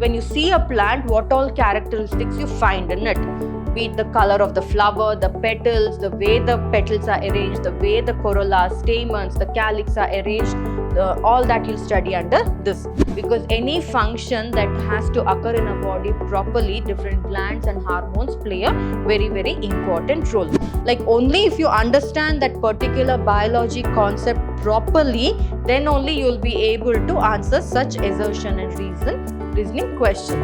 when you see a plant, what all characteristics you find in it. Be it the color of the flower, the petals, the way the petals are arranged, the way the corolla, stamens, the calyx are arranged, all that you'll study under this. Because any function that has to occur in a body properly, different glands and hormones play a very, very important role. Like only if you understand that particular biology concept properly, then only you'll be able to answer such assertion and reasoning questions.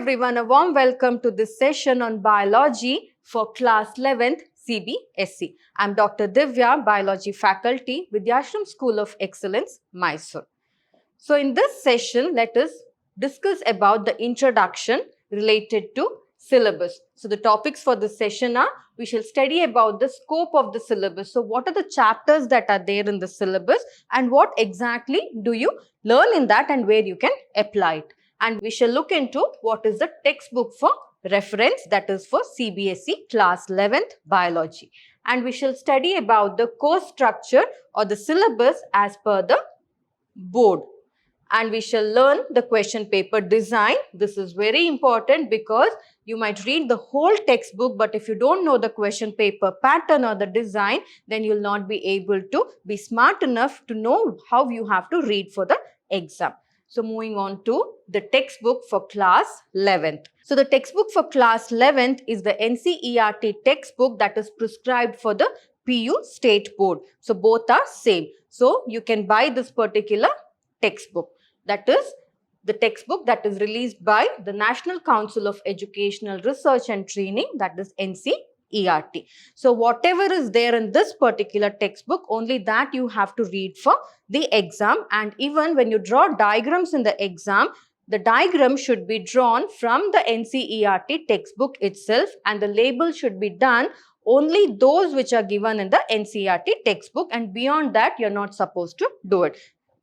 Everyone, a warm welcome to this session on biology for class 11th CBSE. I'm Dr. Divya, biology faculty, Vidhyaashram School of Excellence, Mysuru. So in this session, let us discuss about the introduction related to syllabus. So the topics for this session are, we shall study about the scope of the syllabus. So what are the chapters that are there in the syllabus and what exactly do you learn in that and where you can apply it. And we shall look into what is the textbook for reference, that is for CBSE class 11th biology. And we shall study about the course structure or the syllabus as per the board. And we shall learn the question paper design. This is very important because you might read the whole textbook, but if you don't know the question paper pattern or the design, then you will not be able to be smart enough to know how you have to read for the exam. So moving on to the textbook for class 11th. So the textbook for class 11th is the NCERT textbook that is prescribed for the PU state board. So both are same. So you can buy this particular textbook. That is the textbook that is released by the National Council of Educational Research and Training, that is NCERT. So whatever is there in this particular textbook, only that you have to read for the exam. And even when you draw diagrams in the exam, the diagram should be drawn from the NCERT textbook itself and the label should be done only those which are given in the NCERT textbook, and beyond that you're not supposed to do it.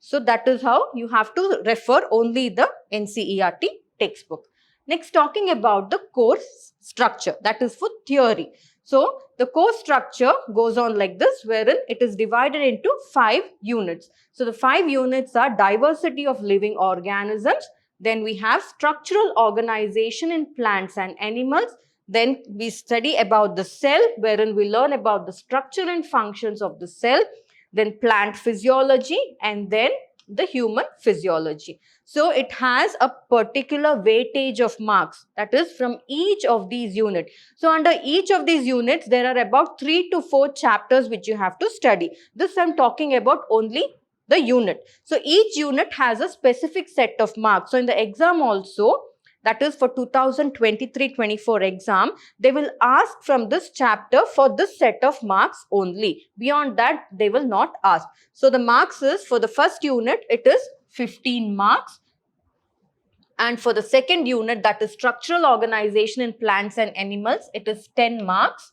So that is how you have to refer only the NCERT textbook. Next, talking about the course structure, that is for theory. So the course structure goes on like this, wherein it is divided into 5 units. So the 5 units are diversity of living organisms. Then we have structural organization in plants and animals. Then we study about the cell, wherein we learn about the structure and functions of the cell. Then plant physiology, and then the human physiology. So it has a particular weightage of marks, that is from each of these units. So under each of these units, there are about 3 to 4 chapters which you have to study. This I'm talking about only the unit. So each unit has a specific set of marks. So in the exam also, that is for 2023-24 exam, they will ask from this chapter for this set of marks only. Beyond that, they will not ask. So the marks is, for the first unit, it is 15 marks. And for the second unit, that is structural organization in plants and animals, it is 10 marks.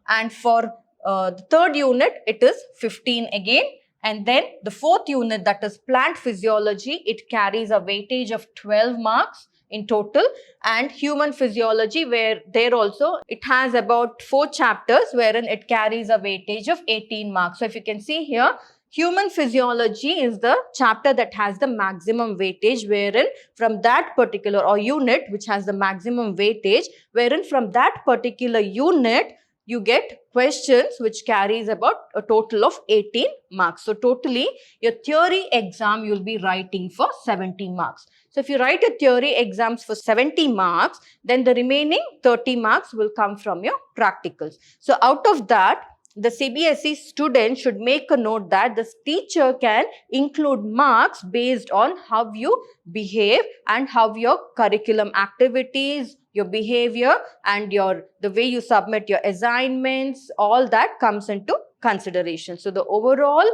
And for the third unit, it is 15 again. And then the fourth unit, that is plant physiology, it carries a weightage of 12 marks in total. And human physiology, where there also it has about 4 chapters wherein it carries a weightage of 18 marks. So if you can see here, human physiology is the chapter that has the maximum weightage, wherein from that particular or unit which has the maximum weightage, wherein from that particular unit you get questions which carries about a total of 18 marks. So totally your theory exam you will be writing for 70 marks. So if you write a theory exams for 70 marks, then the remaining 30 marks will come from your practicals. So out of that, the CBSE student should make a note that the teacher can include marks based on how you behave and how your curriculum activities, your behavior and the way you submit your assignments, all that comes into consideration. So the overall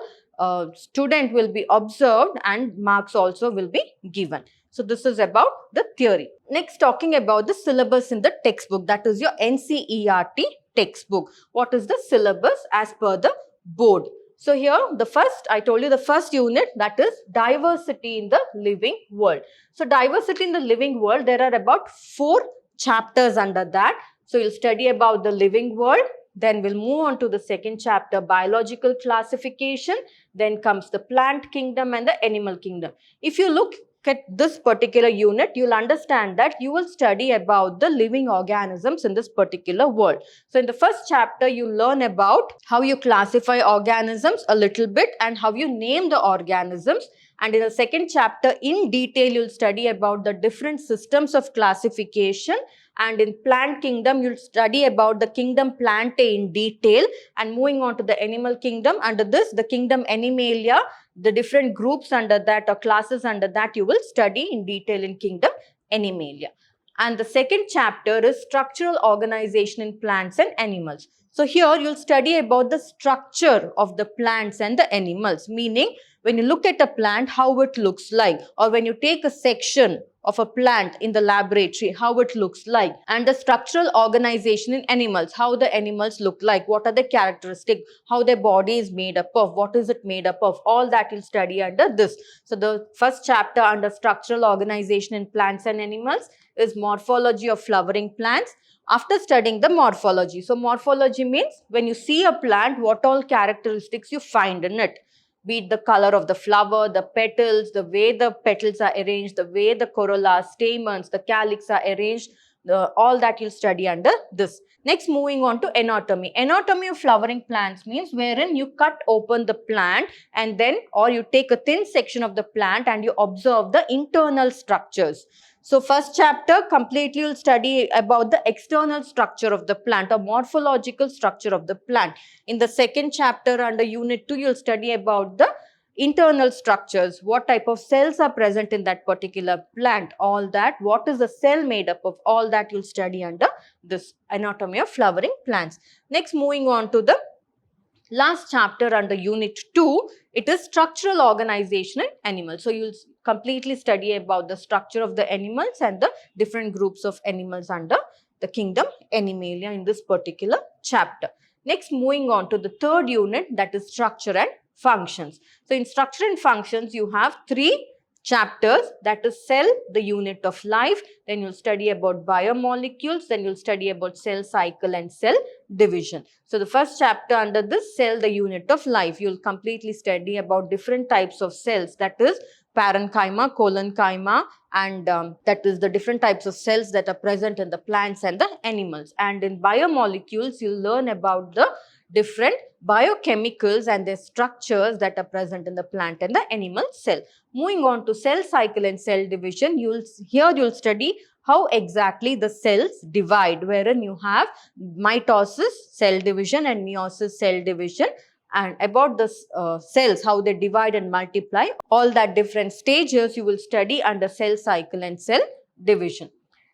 student will be observed and marks also will be given. So this is about the theory. Next, talking about the syllabus in the textbook, that is your NCERT textbook. What is the syllabus as per the board? So here the first, I told you the first unit, that is diversity in the living world. So diversity in the living world, there are about 4 chapters under that. So you'll study about the living world, Then we'll move on to the second chapter, biological classification. Then comes the plant kingdom and the animal kingdom. If you look at this particular unit, you'll understand that you will study about the living organisms in this particular world. So in the first chapter, you learn about how you classify organisms a little bit and how you name the organisms. And in the second chapter, in detail, you'll study about the different systems of classification. And in plant kingdom, you'll study about the kingdom Plantae in detail. And moving on to the animal kingdom, under this, the kingdom Animalia, the different groups under that or classes under that, you will study in detail in kingdom Animalia. And the second chapter is structural organization in plants and animals. So here you'll study about the structure of the plants and the animals, meaning when you look at a plant, how it looks like, or when you take a section of a plant in the laboratory, how it looks like, and the structural organization in animals, how the animals look like, what are the characteristics, how their body is made up of, what is it made up of, all that you'll study under this. So the first chapter under structural organization in plants and animals is morphology of flowering plants. After studying the morphology, so morphology means when you see a plant, what all characteristics you find in it. Be it the color of the flower, the petals, the way the petals are arranged, the way the corolla, stamens, the calyx are arranged, all that you'll study under this. Next, moving on to anatomy. Anatomy of flowering plants means wherein you cut open the plant and then, or you take a thin section of the plant and you observe the internal structures. So first chapter completely you'll study about the external structure of the plant or morphological structure of the plant. In the second chapter under unit 2, you'll study about the internal structures, what type of cells are present in that particular plant, all that, what is the cell made up of, all that you'll study under this anatomy of flowering plants. Next, moving on to the last chapter under unit 2, it is structural organization in animals. So you'll completely study about the structure of the animals and the different groups of animals under the kingdom Animalia in this particular chapter. Next, moving on to the third unit, that is structure and functions. So in structure and functions, you have 3 chapters, that is cell, the unit of life, then you'll study about biomolecules, then you'll study about cell cycle and cell division. So the first chapter under this cell, the unit of life, you'll completely study about different types of cells, that is parenchyma, collenchyma, and that is the different types of cells that are present in the plants and the animals. And in biomolecules, you'll learn about the different biochemicals and their structures that are present in the plant and the animal cell. Moving on to cell cycle and cell division, you'll study how exactly the cells divide, wherein you have mitosis, cell division, and meiosis, cell division, and about the cells, how they divide and multiply, all that different stages you will study under cell cycle and cell division.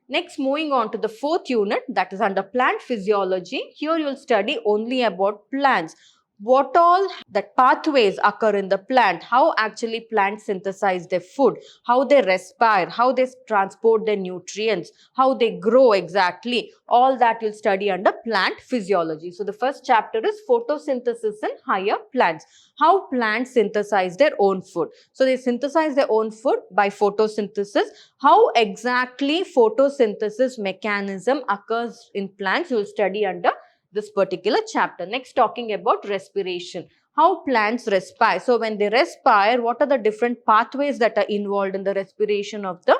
Next, moving on to the fourth unit, that is under plant physiology. Here you will study only about plants. What all that pathways occur in the plant, how actually plants synthesize their food, how they respire, how they transport their nutrients, how they grow exactly, all that you'll study under plant physiology. So the first chapter is photosynthesis in higher plants, how plants synthesize their own food. So they synthesize their own food by photosynthesis. How exactly photosynthesis mechanism occurs in plants, you'll study under this particular chapter. Next, talking about respiration, how plants respire. So when they respire, what are the different pathways that are involved in the respiration of the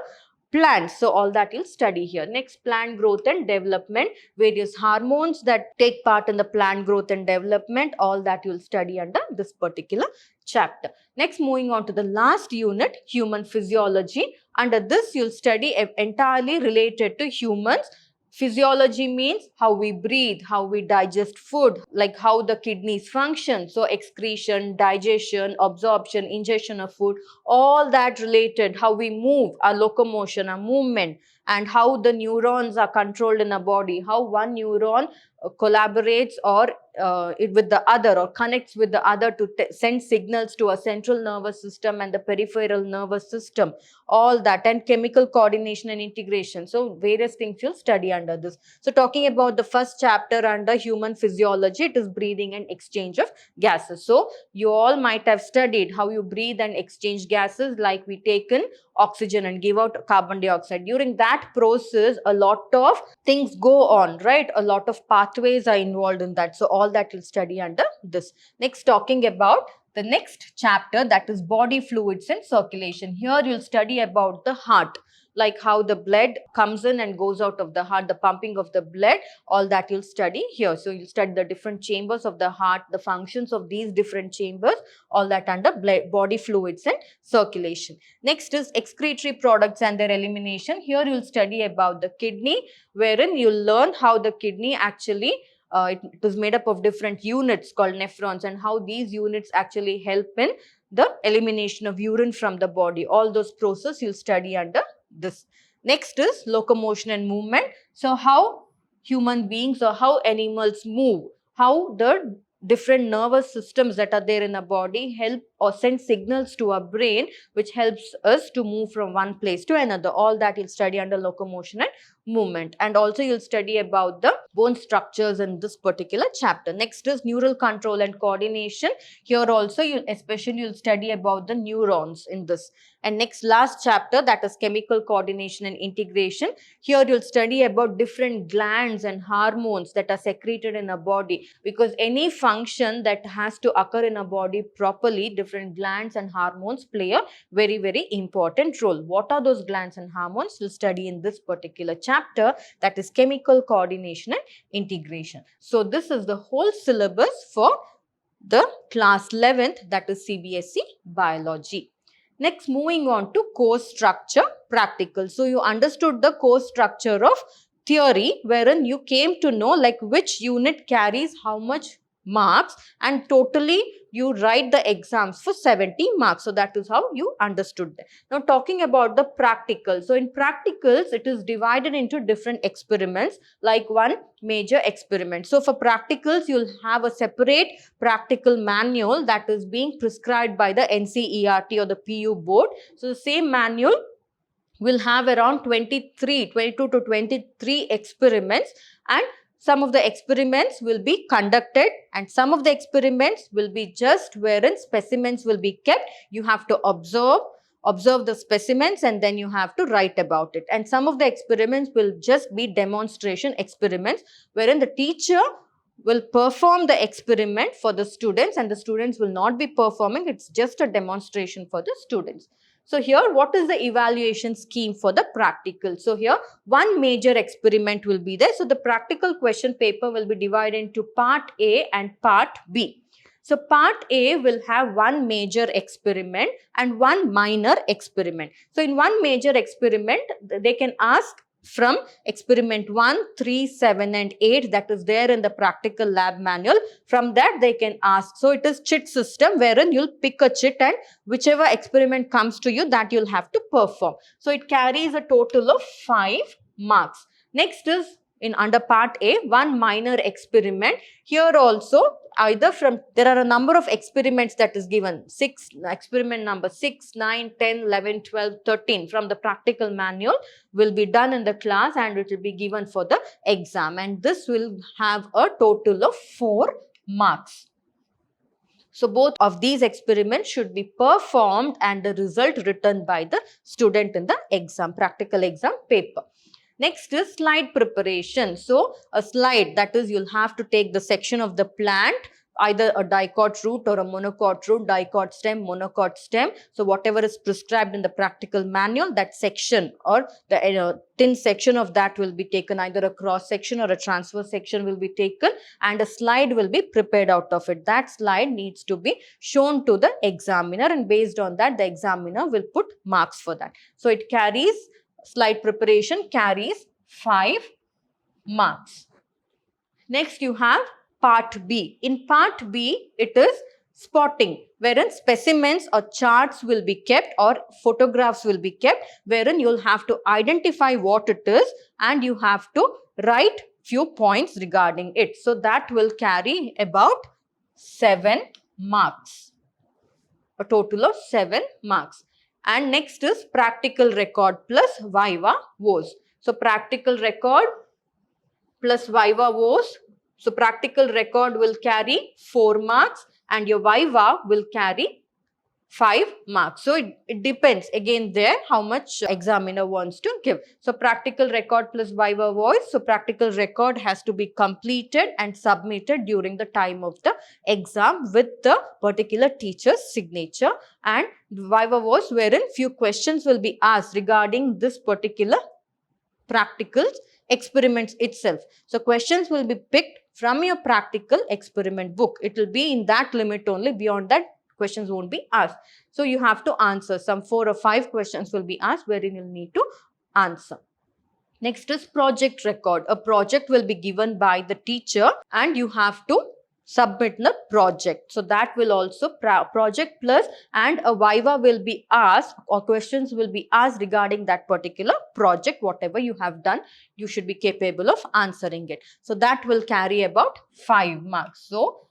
plants? So all that you'll study here. Next, plant growth and development, various hormones that take part in the plant growth and development, all that you'll study under this particular chapter. Next, moving on to the last unit, human physiology. Under this, you'll study entirely related to humans. Physiology means how we breathe, how we digest food, like how the kidneys function. So excretion, digestion, absorption, ingestion of food, all that related, how we move, our locomotion, our movement, and how the neurons are controlled in a body, how one neuron collaborates or with the other or connects with the other to send signals to a central nervous system and the peripheral nervous system, all that, and chemical coordination and integration. So various things you'll study under this. So talking about the first chapter under human physiology, it is breathing and exchange of gases. So you all might have studied how you breathe and exchange gases, like we take in oxygen and give out carbon dioxide. During that that process, a lot of things go on, right? A lot of pathways are involved in that. So all that you'll study under this. Next, talking about the next chapter, that is body fluids and circulation. Here you'll study about the heart, like how the blood comes in and goes out of the heart, the pumping of the blood, all that you'll study here. So you'll study the different chambers of the heart, the functions of these different chambers, all that under body fluids and circulation. Next is excretory products and their elimination. Here you'll study about the kidney, wherein you'll learn how the kidney actually it is made up of different units called nephrons, and how these units actually help in the elimination of urine from the body. All those processes you'll study under this. Next is locomotion and movement. So how human beings or how animals move, how the different nervous systems that are there in the body help or send signals to our brain, which helps us to move from one place to another. All that you'll study under locomotion and movement. And also you'll study about the bone structures in this particular chapter. Next is neural control and coordination. Here also you'll study about the neurons in this. And next, last chapter, that is chemical coordination and integration. Here you'll study about different glands and hormones that are secreted in a body, because any function that has to occur in a body properly, different glands and hormones play a very, very important role. What are those glands and hormones? We'll study in this particular chapter, that is chemical coordination and integration. So this is the whole syllabus for the class 11th, that is CBSE Biology. Next, moving on to course structure practical. So you understood the course structure of theory, wherein you came to know like which unit carries how much marks, and totally you write the exams for 70 marks. So that is how you understood that. Now talking about the practical. So in practicals, it is divided into different experiments, like one major experiment. So for practicals, you'll have a separate practical manual that is being prescribed by the NCERT or the PU board. So the same manual will have around 22 to 23 experiments, and some of the experiments will be conducted and some of the experiments will be just wherein specimens will be kept. You have to observe the specimens and then you have to write about it. And some of the experiments will just be demonstration experiments, wherein the teacher will perform the experiment for the students and the students will not be performing. It's just a demonstration for the students. So here, what is the evaluation scheme for the practical? So here, one major experiment will be there. So the practical question paper will be divided into part A and part B. So part A will have one major experiment and one minor experiment. So in one major experiment, they can ask from experiment 1, 3, 7 and 8 that is there in the practical lab manual. From that they can ask. So it is chit system, wherein you'll pick a chit and whichever experiment comes to you, that you'll have to perform. So it carries a total of 5 marks. Next is in under part A, one minor experiment. Here also, either from, there are a number of experiments that is given, experiment number 6, 9, 10, 11, 12, 13 from the practical manual will be done in the class and it will be given for the exam, and this will have a total of 4 marks. So both of these experiments should be performed and the result written by the student in the exam, practical exam paper. Next is slide preparation. So a slide, that is, you'll have to take the section of the plant, either a dicot root or a monocot root, dicot stem, monocot stem. So whatever is prescribed in the practical manual, that section or the thin section of that will be taken, either a cross section or a transverse section will be taken, and a slide will be prepared out of it. That slide needs to be shown to the examiner, and based on that, the examiner will put marks for that. So it carries, slide preparation carries 5 marks. Next you have part B. In part B, it is spotting, wherein specimens or charts will be kept or photographs will be kept, wherein you'll have to identify what it is and you have to write few points regarding it. So that will carry about 7 marks, a total of 7 marks. And next is practical record plus viva voce. So practical record plus viva voce. So practical record will carry 4 marks and your viva will carry 5 marks. So it depends again there how much examiner wants to give. So practical record plus viva voice. So practical record has to be completed and submitted during the time of the exam with the particular teacher's signature, and viva voice wherein few questions will be asked regarding this particular practical experiments itself. So questions will be picked from your practical experiment book. It will be in that limit only. Beyond that, questions won't be asked. So you have to answer. Some 4 or 5 questions will be asked wherein you'll need to answer. Next is project record. A project will be given by the teacher and you have to submit the project. So that will also project plus, and a viva will be asked or questions will be asked regarding that particular project. Whatever you have done, you should be capable of answering it. So that will carry about 5 marks. So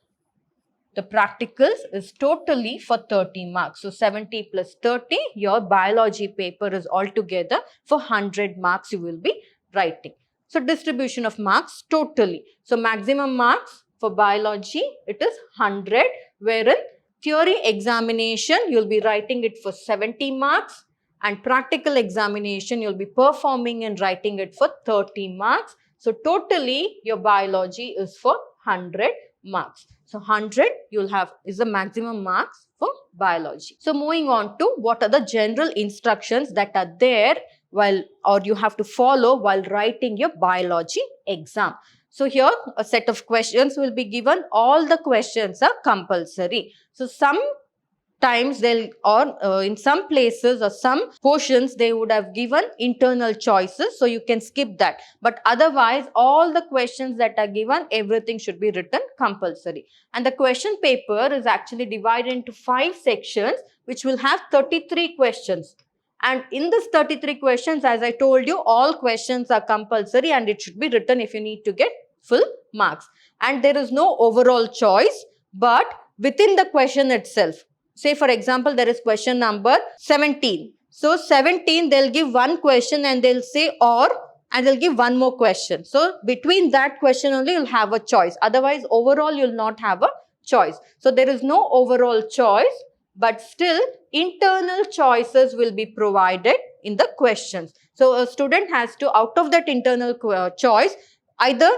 the practicals is totally for 30 marks. So 70 plus 30, your biology paper is altogether for 100 marks you will be writing. So distribution of marks totally. So maximum marks for biology, it is 100, wherein theory examination, you'll be writing it for 70 marks, and practical examination, you'll be performing and writing it for 30 marks. So totally, your biology is for 100 marks. So 100 you'll have is the maximum marks for biology. So moving on to what are the general instructions that are there while, or you have to follow while writing your biology exam. So here a set of questions will be given. All the questions are compulsory. So sometimes they'll, or in some places or some portions they would have given internal choices, so you can skip that. But otherwise all the questions that are given, everything should be written compulsory. And the question paper is actually divided into 5 sections which will have 33 questions. And in this 33 questions, as I told you, all questions are compulsory and it should be written if you need to get full marks. And there is no overall choice, but within the question itself. Say for example, there is question number 17. So 17, they'll give one question and they'll say or, and they'll give one more question. So between that question only you'll have a choice. Otherwise, overall you'll not have a choice. So there is no overall choice, but still internal choices will be provided in the questions. So a student has to, out of that internal choice, either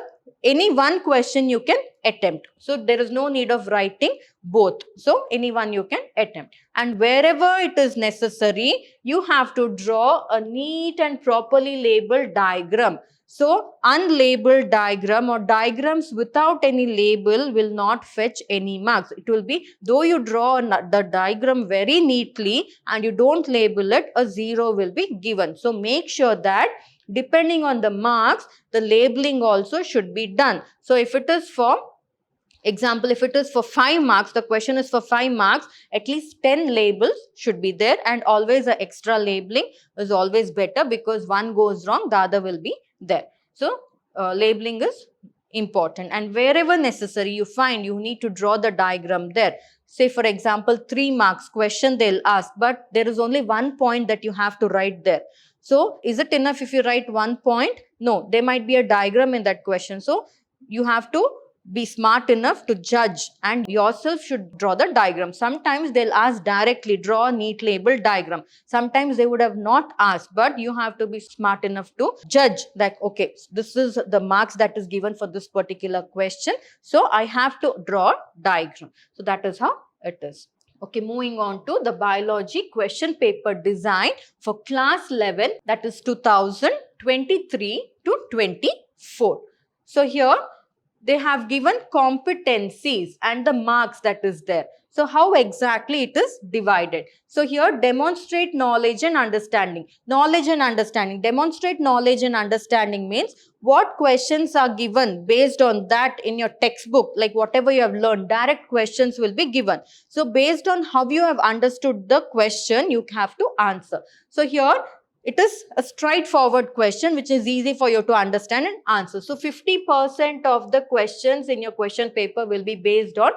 any one question you can attempt. So there is no need of writing both. So any one you can attempt. And wherever it is necessary, you have to draw a neat and properly labeled diagram. So unlabeled diagram or diagrams without any label will not fetch any marks. It will be, though you draw the diagram very neatly and you don't label it, a 0 will be given. So make sure that depending on the marks, the labeling also should be done. So if it is for example, if it is for 5 marks, the question is for 5 marks, at least 10 labels should be there, and always an extra labeling is always better because one goes wrong, the other will be there. So labeling is important, and wherever necessary you find you need to draw the diagram there. Say for example, 3 marks question they'll ask, but there is only 1 point that you have to write there. So is it enough if you write 1 point? No, there might be a diagram in that question. So you have to be smart enough to judge and yourself should draw the diagram. Sometimes they'll ask directly, draw a neat labeled diagram. Sometimes they would have not asked, but you have to be smart enough to judge that, okay, this is the marks that is given for this particular question. So I have to draw diagram. So that is how it is. Okay, moving on to the biology question paper design for class 11, that is 2023 to 24. So here they have given competencies and the marks that is there. So how exactly it is divided? So here demonstrate knowledge and understanding. Knowledge and understanding. Demonstrate knowledge and understanding means what questions are given based on that in your textbook, like whatever you have learned, direct questions will be given. So based on how you have understood the question, you have to answer. So here it is a straightforward question which is easy for you to understand and answer. So 50% of the questions in your question paper will be based on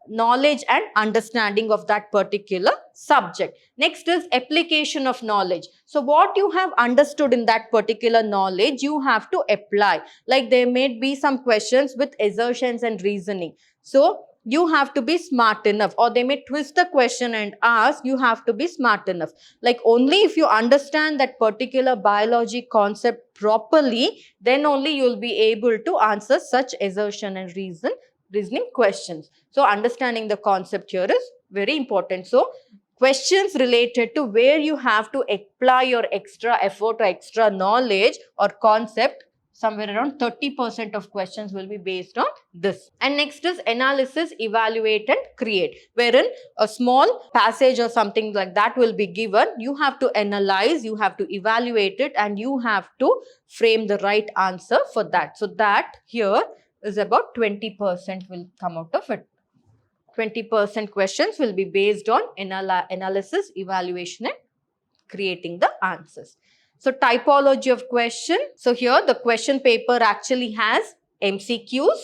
knowledge and understanding of that particular subject. Next is application of knowledge. So what you have understood in that particular knowledge, you have to apply. Like there may be some questions with assertions and reasoning. So you have to be smart enough, or they may twist the question and ask, you have to be smart enough. Like only if you understand that particular biology concept properly, then only you will be able to answer such assertion and reasoning questions. So understanding the concept here is very important. So questions related to where you have to apply your extra effort or extra knowledge or concept, somewhere around 30% of questions will be based on this. And next is analysis, evaluate and create, wherein a small passage or something like that will be given. You have to analyze, you have to evaluate it, and you have to frame the right answer for that. So that here is about 20% will come out of it. 20% questions will be based on analysis, evaluation and creating the answers. So typology of question. So here the question paper actually has MCQs.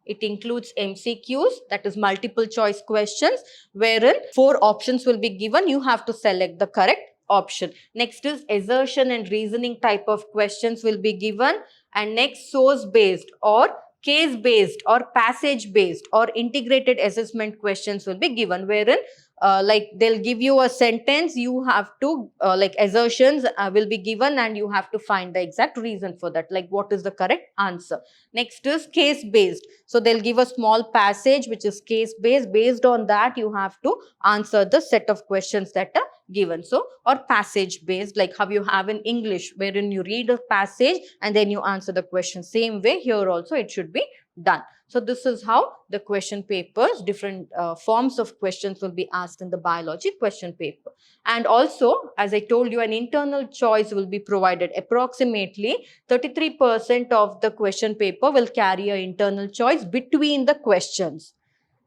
It includes MCQs, that is multiple choice questions, wherein 4 options will be given. You have to select the correct option. Next is assertion and reasoning type of questions will be given. And next, source based or case based or passage based or integrated assessment questions will be given, wherein like they'll give you a sentence, you have to like assertions will be given and you have to find the exact reason for that, like what is the correct answer. Next is case based. So they'll give a small passage which is case based. Based on that, you have to answer the set of questions that are given. So, or passage based, like how you have in English, wherein you read a passage and then you answer the question. Same way here also it should be done. So this is how the question papers, different forms of questions will be asked in the biology question paper. And also, as I told you, an internal choice will be provided. Approximately 33% of the question paper will carry an internal choice between the questions.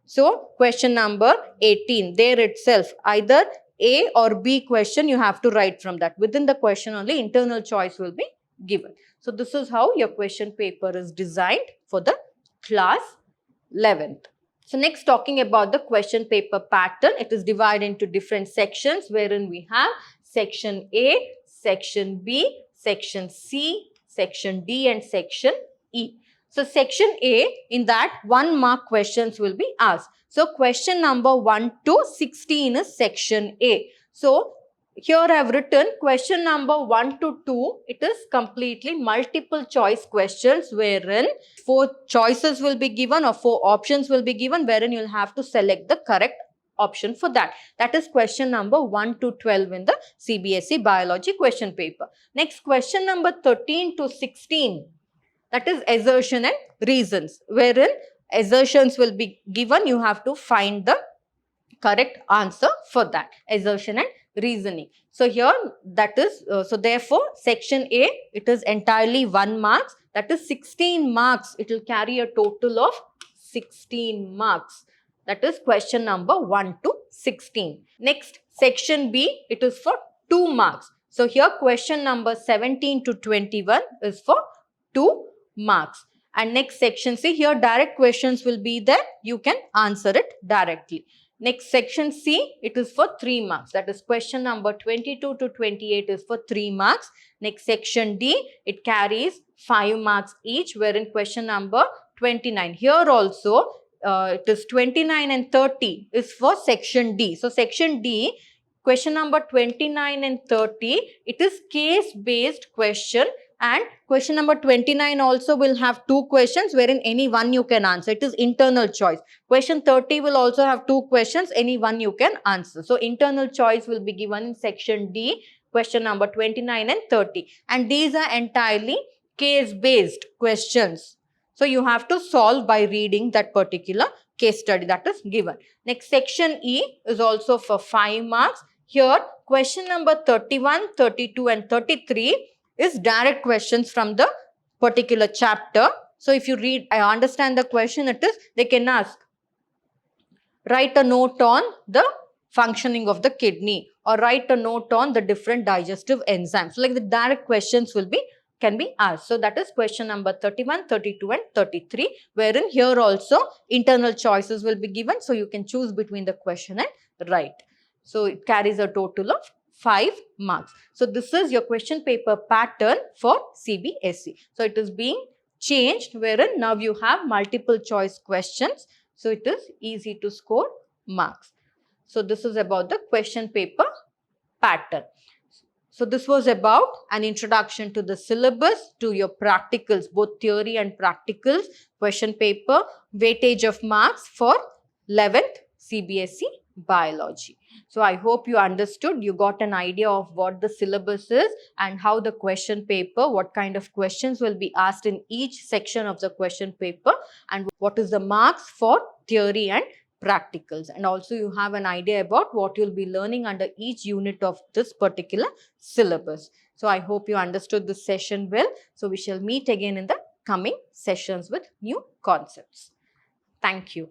So question number 18, there itself, either A or B question you have to write from that. Within the question only internal choice will be given. So this is how your question paper is designed for the class 11th. So next, talking about the question paper pattern, it is divided into different sections, wherein we have section A, section B, section C, section D and section E. So section A, in that 1 mark questions will be asked. So question number 1 to 16 is section A. So here I have written question number 1 to 2. It is completely multiple choice questions, wherein 4 choices will be given or 4 options will be given, wherein you will have to select the correct option for that. That is question number 1 to 12 in the CBSE biology question paper. Next, question number 13 to 16. That is assertion and reasons, wherein assertions will be given. You have to find the correct answer for that. Assertion and reasoning. So here that is, so therefore section A, it is entirely 1 marks. That is 16 marks. It will carry a total of 16 marks. That is question number 1 to 16. Next, section B, it is for 2 marks. So here question number 17 to 21 is for 2 marks. And next section C, here direct questions will be there. You can answer it directly. Next section C, it is for 3 marks. That is question number 22 to 28 is for 3 marks. Next section D, it carries 5 marks each, wherein question number 29. Here also it is 29 and 30 is for section D. So section D, question number 29 and 30, it is case based question. And question number 29 also will have 2 questions, wherein any one you can answer. It is internal choice. Question 30 will also have 2 questions, any one you can answer. So internal choice will be given in section D, question number 29 and 30. And these are entirely case based questions. So you have to solve by reading that particular case study that is given. Next, section E is also for 5 marks. Here question number 31, 32 and 33 is direct questions from the particular chapter. So if you read, I understand the question, it is, they can ask, write a note on the functioning of the kidney or write a note on the different digestive enzymes. So like the direct questions will be, can be asked. So that is question number 31, 32 and 33, wherein here also internal choices will be given. So you can choose between the question and write. So it carries a total of 5 marks. So this is your question paper pattern for CBSE. So it is being changed, wherein now you have multiple choice questions So it is easy to score marks. So this is about the question paper pattern. So this was about an introduction to the syllabus, to your practicals, both theory and practicals, question paper, weightage of marks for 11th CBSE biology. So I hope you understood, you got an idea of what the syllabus is and how the question paper, what kind of questions will be asked in each section of the question paper, and what is the marks for theory and practicals, and also you have an idea about what you'll be learning under each unit of this particular syllabus. So I hope you understood this session well. So we shall meet again in the coming sessions with new concepts. Thank you.